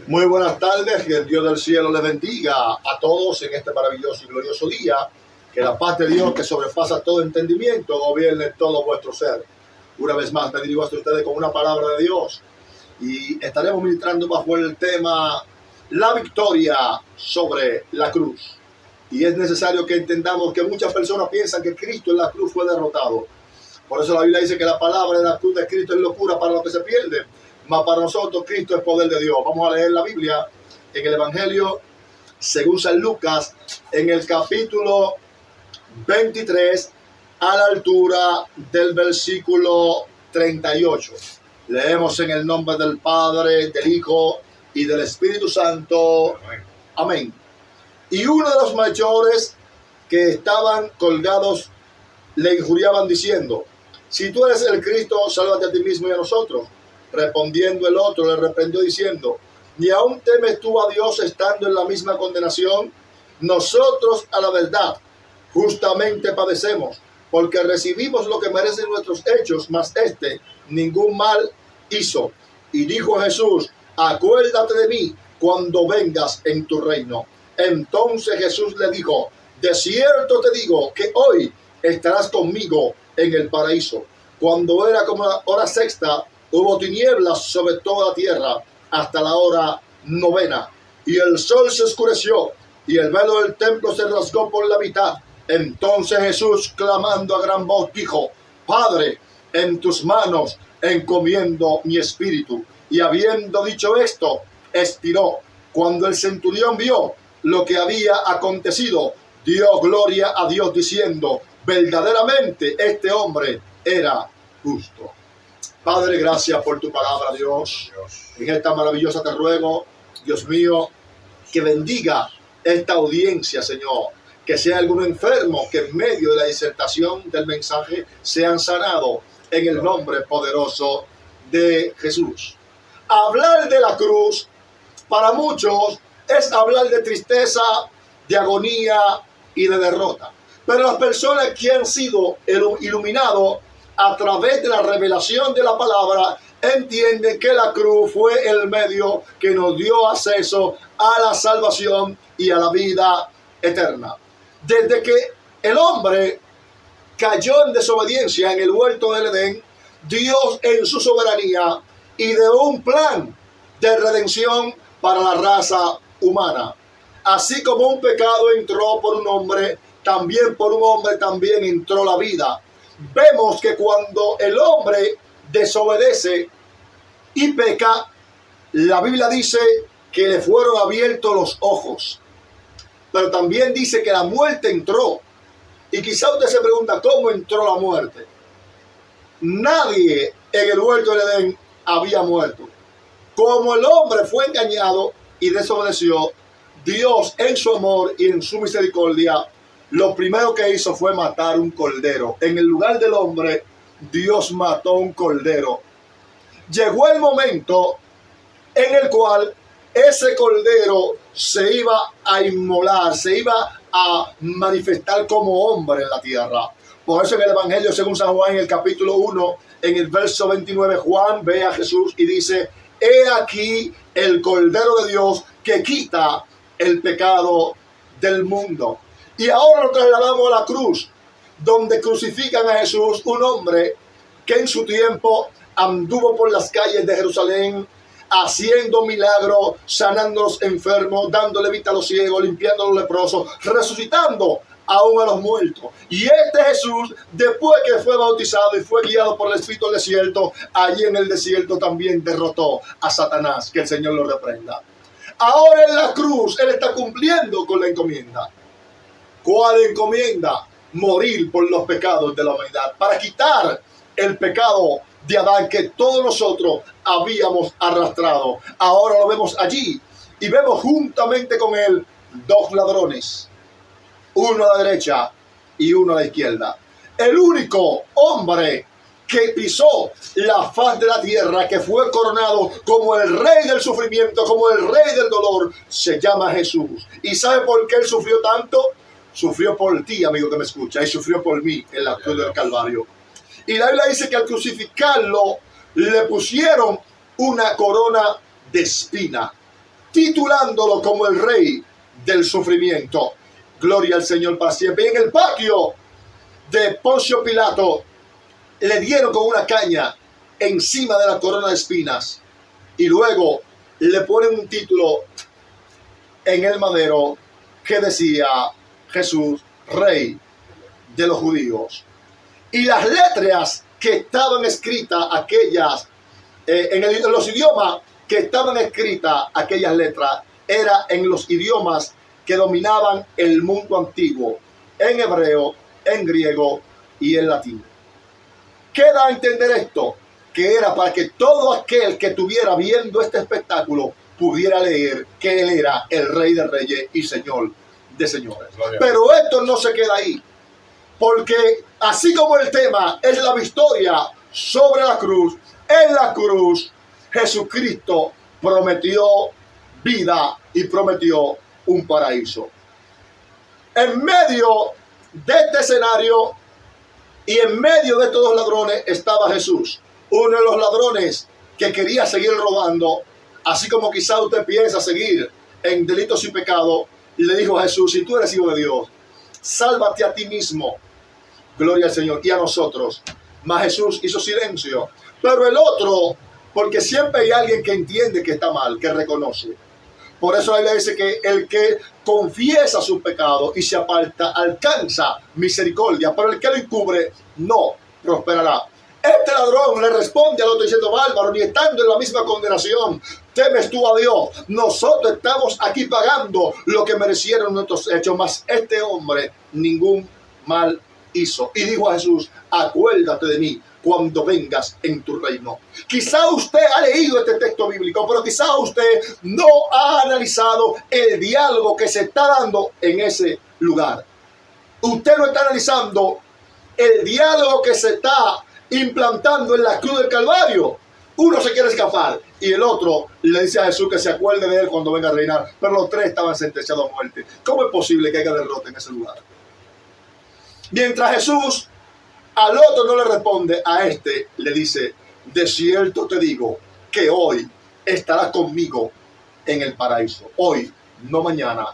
Muy buenas tardes, que el Dios del cielo les bendiga a todos en este maravilloso y glorioso día. Que la paz de Dios, que sobrepasa todo entendimiento, gobierne todo vuestro ser. Una vez más me dirijo a ustedes con una palabra de Dios y estaremos ministrando bajo el tema la victoria sobre la cruz. Y es necesario que entendamos que muchas personas piensan que Cristo en la cruz fue derrotado. Por eso la Biblia dice que la palabra de la cruz de Cristo es locura para los que se pierden, mas para nosotros Cristo es poder de Dios. Vamos a leer la Biblia en el Evangelio según San Lucas, en el capítulo 23, a la altura del versículo 38. Leemos en el nombre del Padre, del Hijo y del Espíritu Santo. Amén. Y uno de los mayores que estaban colgados le injuriaban diciendo: si tú eres el Cristo, sálvate a ti mismo y a nosotros. Respondiendo el otro, le reprendió diciendo: ¿ni aún temes tú a Dios estando en la misma condenación? Nosotros, a la verdad, justamente padecemos, porque recibimos lo que merecen nuestros hechos, mas este ningún mal hizo. Y dijo Jesús: acuérdate de mí cuando vengas en tu reino. Entonces Jesús le dijo: de cierto te digo que hoy estarás conmigo en el paraíso. Cuando era como la hora sexta, hubo tinieblas sobre toda la tierra hasta la hora novena. Y el sol se oscureció y el velo del templo se rasgó por la mitad. Entonces Jesús, clamando a gran voz, dijo: Padre, en tus manos encomiendo mi espíritu. Y habiendo dicho esto, expiró. Cuando el centurión vio lo que había acontecido, dio gloria a Dios diciendo: verdaderamente este hombre era justo. Padre, gracias por tu palabra, Dios. En esta maravillosa te ruego, Dios mío, que bendiga esta audiencia, Señor. Que sea algún enfermo que en medio de la disertación del mensaje sean sanados en el nombre poderoso de Jesús. Hablar de la cruz para muchos es hablar de tristeza, de agonía y de derrota. Pero las personas que han sido iluminados a través de la revelación de la palabra entienden que la cruz fue el medio que nos dio acceso a la salvación y a la vida eterna. Desde que el hombre cayó en desobediencia en el huerto del Edén, Dios en su soberanía ideó un plan de redención para la raza humana. Así como un pecado entró por un hombre, también por un hombre también entró la vida. Vemos que cuando el hombre desobedece y peca, la Biblia dice que le fueron abiertos los ojos. Pero también dice que la muerte entró. Y quizá usted se pregunta, ¿cómo entró la muerte? Nadie en el huerto del Edén había muerto. Como el hombre fue engañado y desobedeció, Dios en su amor y en su misericordia, lo primero que hizo fue matar un cordero. En el lugar del hombre, Dios mató un cordero. Llegó el momento en el cual ese cordero se iba a inmolar, se iba a manifestar como hombre en la tierra. Por eso en el Evangelio según San Juan, en el capítulo 1, en el verso 29, Juan ve a Jesús y dice: he aquí el Cordero de Dios que quita el pecado del mundo. Y ahora lo trasladamos a la cruz, donde crucifican a Jesús, un hombre que en su tiempo anduvo por las calles de Jerusalén, haciendo milagros, sanando a los enfermos, dándole vista a los ciegos, limpiando a los leprosos, resucitando aún a los muertos. Y este Jesús, después que fue bautizado y fue guiado por el Espíritu al desierto, allí en el desierto también derrotó a Satanás, que el Señor lo reprenda. Ahora en la cruz, Él está cumpliendo con la encomienda. ¿Cuál encomienda? Morir por los pecados de la humanidad, para quitar el pecado de Adán que todos nosotros habíamos arrastrado. Ahora lo vemos allí y vemos juntamente con él dos ladrones, uno a la derecha y uno a la izquierda. El único hombre que pisó la faz de la tierra, que fue coronado como el rey del sufrimiento, como el rey del dolor, se llama Jesús. ¿Y sabe por qué él sufrió tanto? Sufrió por ti, amigo que me escucha, y sufrió por mí en la cruz del Calvario. Y la Biblia dice que al crucificarlo le pusieron una corona de espina. titulándolo como el rey del sufrimiento. Gloria al Señor para siempre. Y en el patio de Poncio Pilato le dieron con una caña encima de la corona de espinas y luego le ponen un título en el madero que decía Jesús, Rey de los Judíos. Y las letras que estaban escritas, aquellas, en los idiomas que estaban escritas, aquellas letras, era en los idiomas que dominaban el mundo antiguo, en hebreo, en griego y en latín. ¿Qué da a entender esto? Que era para que todo aquel que estuviera viendo este espectáculo pudiera leer que él era el Rey de Reyes y Señor de Señores. Pero esto no se queda ahí, porque así como el tema es la victoria sobre la cruz, en la cruz Jesucristo prometió vida y prometió un paraíso. En medio de este escenario y en medio de estos dos ladrones estaba Jesús, uno de los ladrones que quería seguir robando, así como quizá usted piensa seguir en delitos y pecados. Y le dijo a Jesús, si tú eres hijo de Dios, sálvate a ti mismo. Gloria al Señor y a nosotros. Mas Jesús hizo silencio. Pero el otro, porque siempre hay alguien que entiende que está mal, que reconoce. Por eso la Biblia dice que el que confiesa sus pecados y se aparta alcanza misericordia, pero el que lo encubre no prosperará. Este ladrón le responde al otro diciendo, bárbaro, ni estando en la misma condenación, temes tú a Dios. Nosotros estamos aquí pagando lo que merecieron nuestros hechos, mas este hombre ningún mal hizo. Y dijo a Jesús, acuérdate de mí cuando vengas en tu reino. Quizá usted ha leído este texto bíblico, pero quizá usted no ha analizado el diálogo que se está dando en ese lugar. Usted no está analizando el diálogo que se está implantando en la cruz del Calvario. Uno se quiere escapar y el otro le dice a Jesús que se acuerde de él cuando venga a reinar, pero los tres estaban sentenciados a muerte. ¿Cómo es posible que haya derrota en ese lugar? Mientras Jesús al otro no le responde, a este le dice, de cierto te digo que hoy estará conmigo en el paraíso. Hoy, no mañana.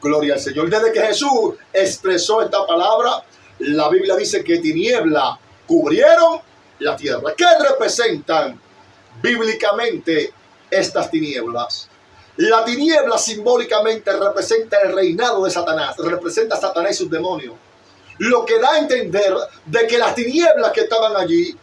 Gloria al Señor. Desde que Jesús expresó esta palabra, la Biblia dice que tinieblas cubrieron la tierra. ¿Qué representan bíblicamente estas tinieblas? La tiniebla simbólicamente representa el reinado de Satanás, representa a Satanás y sus demonios. Lo que da a entender de que las tinieblas que estaban allí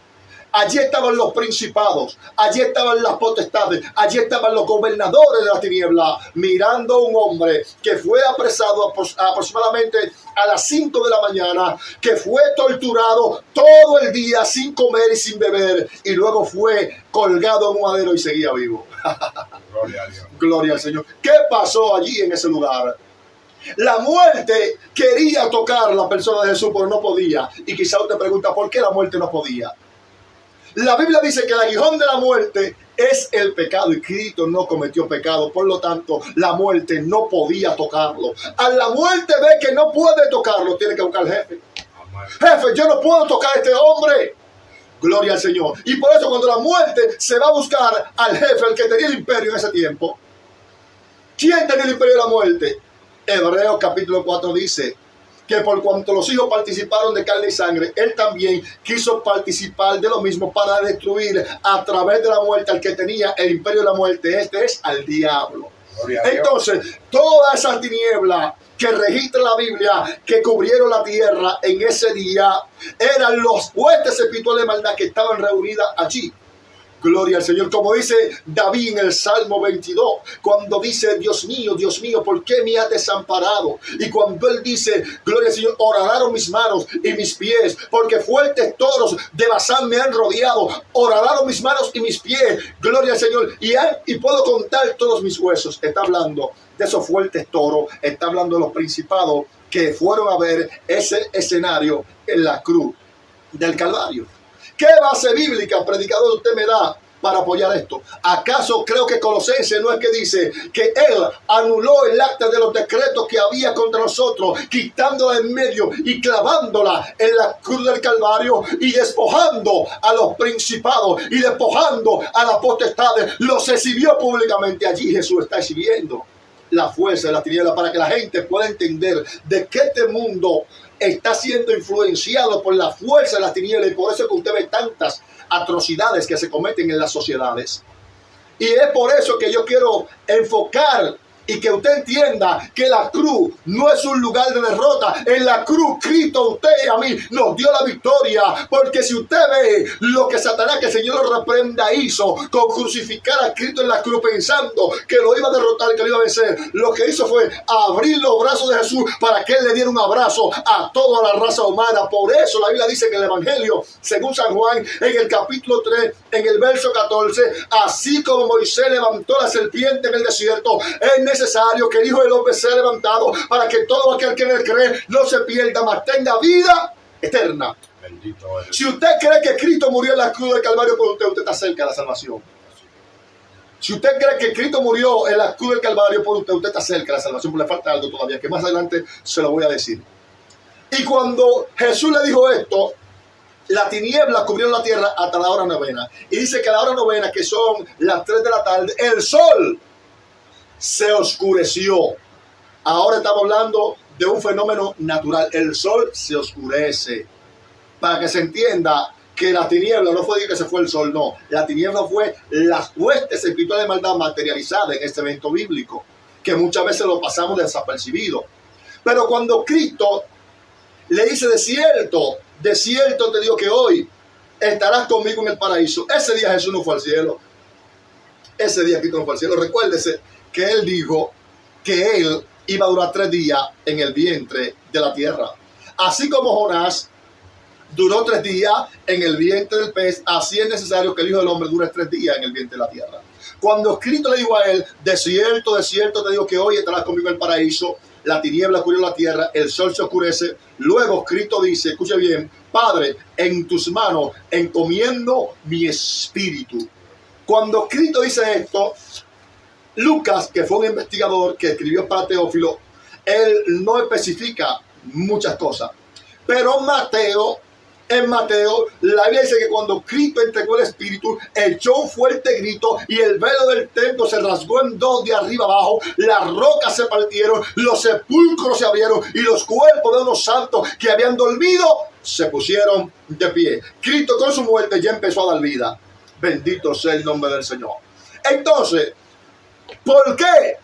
estaban los principados, allí estaban las potestades, allí estaban los gobernadores de la tiniebla, mirando a un hombre que fue apresado aproximadamente a las 5 de la mañana, que fue torturado todo el día sin comer y sin beber, y luego fue colgado en un madero y seguía vivo. Gloria a Dios. Gloria al Señor. ¿Qué pasó allí en ese lugar? La muerte quería tocar a la persona de Jesús, pero no podía. Y quizá usted pregunta, ¿por qué la muerte no podía? La Biblia dice que el aguijón de la muerte es el pecado y Cristo no cometió pecado. Por lo tanto, la muerte no podía tocarlo. A la muerte ve que no puede tocarlo, tiene que buscar al jefe. Jefe, yo no puedo tocar a este hombre. Gloria al Señor. Y por eso cuando la muerte se va a buscar al jefe, el que tenía el imperio en ese tiempo. ¿Quién tenía el imperio de la muerte? Hebreos capítulo 4 dice que por cuanto los hijos participaron de carne y sangre, él también quiso participar de lo mismo para destruir a través de la muerte al que tenía el imperio de la muerte. Este es al diablo. Entonces, todas esas tinieblas que registra la Biblia que cubrieron la tierra en ese día eran los huestes espirituales de maldad que estaban reunidas allí. Gloria al Señor, como dice David en el Salmo 22, cuando dice, Dios mío, ¿por qué me has desamparado? Y cuando él dice, gloria al Señor, horadaron mis manos y mis pies, porque fuertes toros de Basán me han rodeado, horadaron mis manos y mis pies, gloria al Señor, y puedo contar todos mis huesos. Está hablando de esos fuertes toros, está hablando de los principados que fueron a ver ese escenario en la cruz del Calvario. ¿Qué base bíblica, predicador, usted me da para apoyar esto. ¿Acaso creo que Colosenses no es que dice que él anuló el acta de los decretos que había contra nosotros, quitándola en medio y clavándola en la cruz del Calvario y despojando a los principados y despojando a las potestades? Los exhibió públicamente. Allí Jesús está exhibiendo la fuerza de la tiniebla para que la gente pueda entender de que este mundo está siendo influenciado por la fuerza de la tiniebla, y por eso es que usted ve tantas atrocidades que se cometen en las sociedades. Y es por eso que yo quiero enfocar y que usted entienda que la cruz no es un lugar de derrota. En la cruz Cristo a usted y a mí nos dio la victoria, porque si usted ve lo que Satanás, que el Señor lo reprenda, hizo con crucificar a Cristo en la cruz pensando que lo iba a derrotar, que lo iba a vencer, lo que hizo fue abrir los brazos de Jesús para que Él le diera un abrazo a toda la raza humana. Por eso la Biblia dice en el Evangelio según San Juan, en el capítulo 3, en el verso 14, así como Moisés levantó la serpiente en el desierto, es necesario que el Hijo del Hombre sea levantado para que todo aquel que en él cree no se pierda, mas tenga vida eterna. Bendito eres. Si usted cree que Cristo murió en la cruz del Calvario por usted, usted está cerca de la salvación. Si usted cree que Cristo murió en la cruz del Calvario por usted, usted está cerca de la salvación, pero le falta algo todavía, que más adelante se lo voy a decir. Y cuando Jesús le dijo esto, la tiniebla cubrió la tierra hasta la hora novena. Y dice que a la hora novena, que son las 3 de la tarde, el sol se oscureció. Ahora estamos hablando de un fenómeno natural. El sol se oscurece. Para que se entienda que la tiniebla no fue que se fue el sol, no. La tiniebla fue las huestes espirituales de maldad materializadas en este evento bíblico, que muchas veces lo pasamos desapercibido. Pero cuando Cristo le dice, de cierto te digo que hoy estarás conmigo en el paraíso, ese día Jesús no fue al cielo. Ese día Cristo no fue al cielo. Recuérdese que Él dijo que Él iba a durar 3 días en el vientre de la tierra. Así como Jonás duró 3 días en el vientre del pez, así es necesario que el Hijo del Hombre dure 3 días en el vientre de la tierra. Cuando Cristo le dijo a él, de cierto te digo que hoy estarás conmigo en el paraíso, la tiniebla cubrió la tierra, el sol se oscurece. Luego Cristo dice, escuche bien, Padre, en tus manos encomiendo mi espíritu. Cuando Cristo dice esto, Lucas, que fue un investigador que escribió para Teófilo, él no especifica muchas cosas. Pero en Mateo, la Biblia dice que cuando Cristo entregó el Espíritu, echó un fuerte grito y el velo del templo se rasgó en 2 de arriba abajo, las rocas se partieron, los sepulcros se abrieron y los cuerpos de unos santos que habían dormido se pusieron de pie. Cristo con su muerte ya empezó a dar vida. Bendito sea el nombre del Señor. Entonces, ¿por qué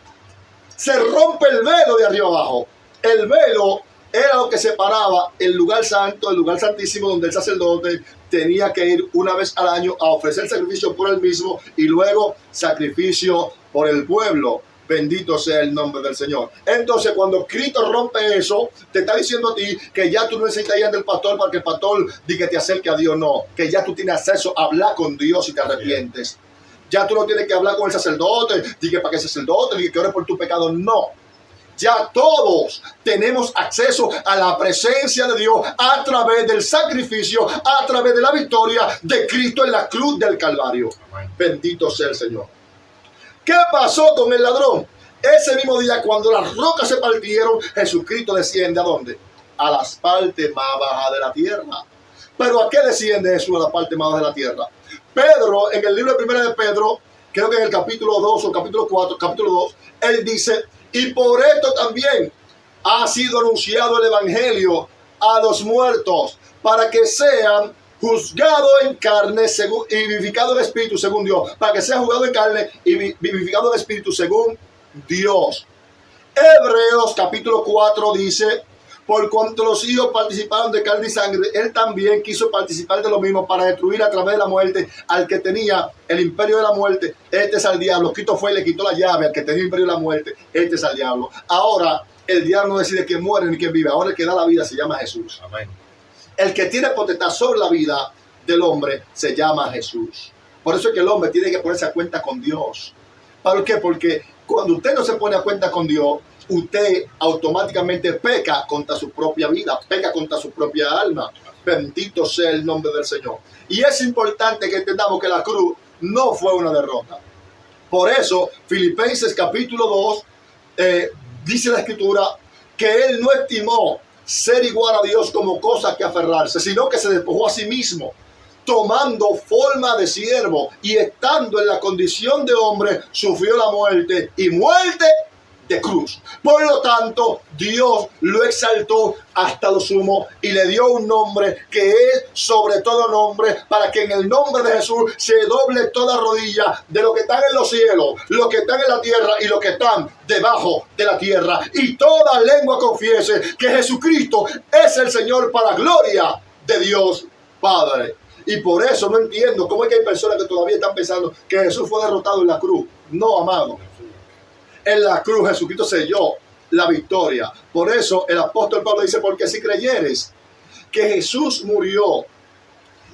se rompe el velo de arriba abajo? El velo era lo que separaba el lugar santo, el lugar santísimo, donde el sacerdote tenía que ir una vez al año a ofrecer sacrificio por él mismo y luego sacrificio por el pueblo. Bendito sea el nombre del Señor. Entonces, cuando Cristo rompe eso, te está diciendo a ti que ya tú no necesitas ir del pastor para que el pastor diga que te acerque a Dios. No, que ya tú tienes acceso a hablar con Dios si te arrepientes. Ya tú no tienes que hablar con el sacerdote, diga para que el sacerdote diga que ore por tu pecado. No. Ya todos tenemos acceso a la presencia de Dios a través del sacrificio, a través de la victoria de Cristo en la cruz del Calvario. Amén. Bendito sea el Señor. ¿Qué pasó con el ladrón? Ese mismo día, cuando las rocas se partieron, Jesucristo desciende ¿a dónde? A las partes más bajas de la tierra. ¿Pero a qué desciende Jesús a la parte más baja de la tierra? Pedro, en el libro de 1 de Pedro, creo que en el capítulo 2 o capítulo 4, capítulo 2, él dice, y por esto también ha sido anunciado el Evangelio a los muertos, para que sean juzgados en carne y vivificados en espíritu según Dios. Para que sean juzgados en carne y vivificados en espíritu según Dios. Hebreos capítulo 4 dice, por cuanto los hijos participaron de carne y sangre, él también quiso participar de lo mismo para destruir a través de la muerte al que tenía el imperio de la muerte. Este es al diablo. Cristo fue y le quitó la llave al que tenía el imperio de la muerte. Este es al diablo. Ahora el diablo no decide quién muere ni quién vive. Ahora el que da la vida se llama Jesús. Amén. El que tiene potestad sobre la vida del hombre se llama Jesús. Por eso es que el hombre tiene que ponerse a cuenta con Dios. ¿Por qué? Porque cuando usted no se pone a cuenta con Dios, usted automáticamente peca contra su propia vida, peca contra su propia alma. Bendito sea el nombre del Señor. Y es importante que entendamos que la cruz no fue una derrota. Por eso, Filipenses capítulo 2, dice la Escritura que él no estimó ser igual a Dios como cosa que aferrarse, sino que se despojó a sí mismo, tomando forma de siervo y estando en la condición de hombre, sufrió la muerte y muerte de cruz. Por lo tanto, Dios lo exaltó hasta lo sumo y le dio un nombre que es sobre todo nombre, para que en el nombre de Jesús se doble toda rodilla de los que están en los cielos, los que están en la tierra y los que están debajo de la tierra, y toda lengua confiese que Jesucristo es el Señor, para gloria de Dios Padre. Y por eso no entiendo cómo es que hay personas que todavía están pensando que Jesús fue derrotado en la cruz. No, amado. En la cruz Jesucristo selló la victoria. Por eso el apóstol Pablo dice, porque si creyeres que Jesús murió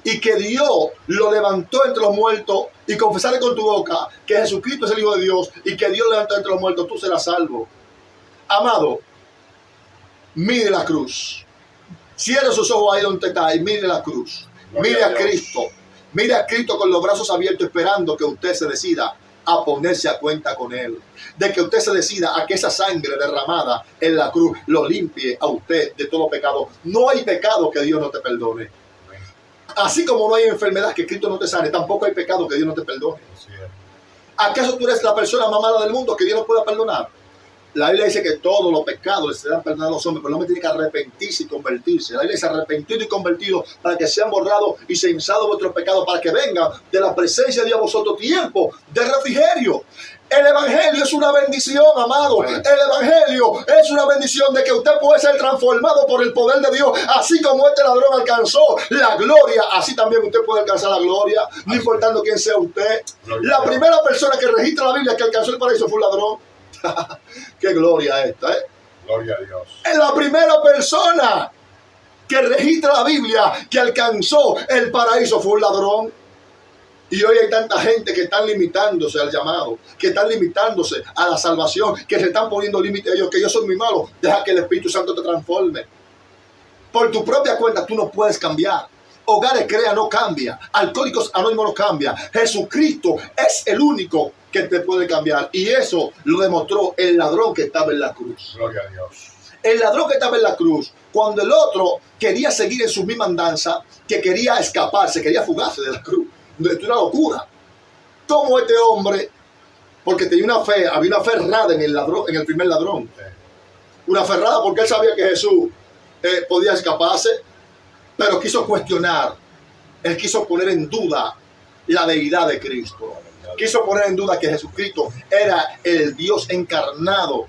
y que Dios lo levantó entre los muertos, y confesares con tu boca que Jesucristo es el Hijo de Dios y que Dios lo levantó entre los muertos, tú serás salvo. Amado, mire la cruz. Cierre sus ojos ahí donde está y mire la cruz. Mire a Cristo. Mire a Cristo con los brazos abiertos, esperando que usted se decida a ponerse a cuenta con Él. De que usted se decida a que esa sangre derramada en la cruz lo limpie a usted de todo pecado. No hay pecado que Dios no te perdone. Así como no hay enfermedad que Cristo no te sane, tampoco hay pecado que Dios no te perdone. ¿Acaso tú eres la persona más mala del mundo que Dios no pueda perdonar? La Biblia dice que todos los pecados les serán perdonados a los hombres, pero el hombre tiene que arrepentirse y convertirse. La Biblia dice arrepentido y convertido, para que sean borrados y censados vuestros pecados, para que vengan de la presencia de Dios a vosotros tiempo de refrigerio. El Evangelio es una bendición, amado. El Evangelio es una bendición de que usted puede ser transformado por el poder de Dios. Así como este ladrón alcanzó la gloria, así también usted puede alcanzar la gloria, no importando quién sea usted. La primera persona que registra la Biblia que alcanzó el paraíso fue un ladrón. Qué gloria esta, ¿eh? Gloria a Dios. Es la primera persona que registra la Biblia que alcanzó el paraíso fue un ladrón. Y hoy hay tanta gente que están limitándose al llamado, que están limitándose a la salvación, que se están poniendo límites a ellos, que yo soy muy malo. Deja que el Espíritu Santo te transforme. Por tu propia cuenta tú no puedes cambiar. Hogares Crea no cambia. Alcohólicos Anónimos no cambia. Jesucristo es el único que te puede cambiar. Y eso lo demostró el ladrón que estaba en la cruz. Gloria a Dios. El ladrón que estaba en la cruz, cuando el otro quería seguir en su misma andanza, que quería escaparse, quería fugarse de la cruz. Esto es una locura. Como este hombre, porque tenía una fe, había una fe errada en el ladrón, en el primer ladrón. Una fe errada porque él sabía que Jesús podía escaparse, pero quiso cuestionar. Él quiso poner en duda la deidad de Cristo. Quiso poner en duda que Jesucristo era el Dios encarnado.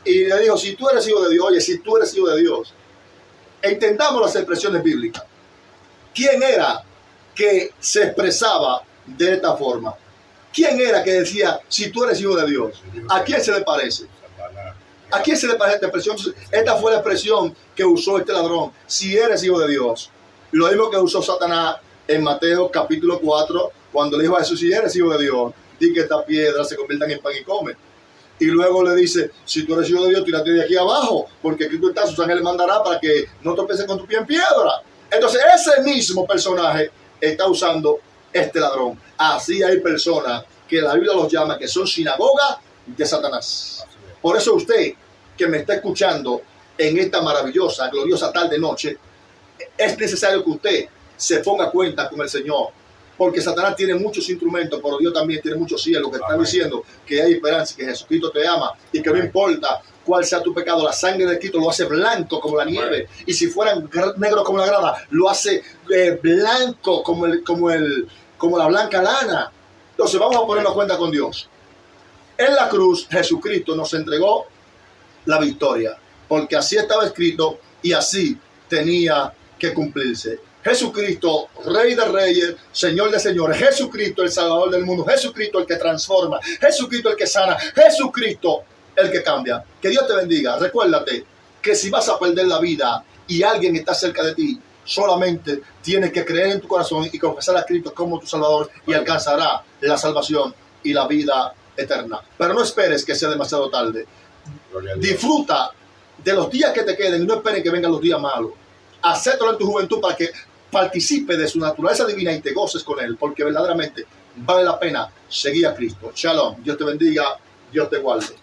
Y le dijo, si tú eres hijo de Dios, oye, si tú eres hijo de Dios, entendamos las expresiones bíblicas. ¿Quién era que se expresaba de esta forma? ¿Quién era que decía, si tú eres hijo de Dios? ¿A quién se le parece? ¿A quién se le parece esta expresión? Esta fue la expresión que usó este ladrón, si eres hijo de Dios. Lo mismo que usó Satanás en Mateo capítulo 4, cuando le dijo a Jesús, si eres hijo de Dios, di que estas piedras se conviertan en pan y come. Y luego le dice, si tú eres hijo de Dios, tírate de aquí abajo, porque Cristo está, sus ángeles mandará para que no tropeces con tu pie en piedra. Entonces ese mismo personaje está usando este ladrón. Así hay personas que la Biblia los llama, que son sinagogas de Satanás. Por eso usted que me está escuchando en esta maravillosa, gloriosa tarde noche, es necesario que usted se ponga a cuenta con el Señor. Porque Satanás tiene muchos instrumentos, pero Dios también tiene muchos cielos que están diciendo que hay esperanza y que Jesucristo te ama y que no importa cuál sea tu pecado, la sangre de Cristo lo hace blanco como la nieve. Y si fuera negro como la grana, lo hace blanco como la blanca lana. Entonces vamos a ponernos cuenta con Dios. En la cruz, Jesucristo nos entregó la victoria, porque así estaba escrito y así tenía que cumplirse. Jesucristo, Rey de Reyes, Señor de Señores, Jesucristo, el Salvador del mundo, Jesucristo, el que transforma, Jesucristo, el que sana, Jesucristo, el que cambia. Que Dios te bendiga. Recuérdate que si vas a perder la vida y alguien está cerca de ti, solamente tienes que creer en tu corazón y confesar a Cristo como tu Salvador y alcanzará la salvación y la vida eterna. Pero no esperes que sea demasiado tarde. Disfruta de los días que te queden y no esperes que vengan los días malos. Acéptalo en tu juventud para que participe de su naturaleza divina y te goces con Él, porque verdaderamente vale la pena seguir a Cristo. Shalom, Dios te bendiga, Dios te guarde.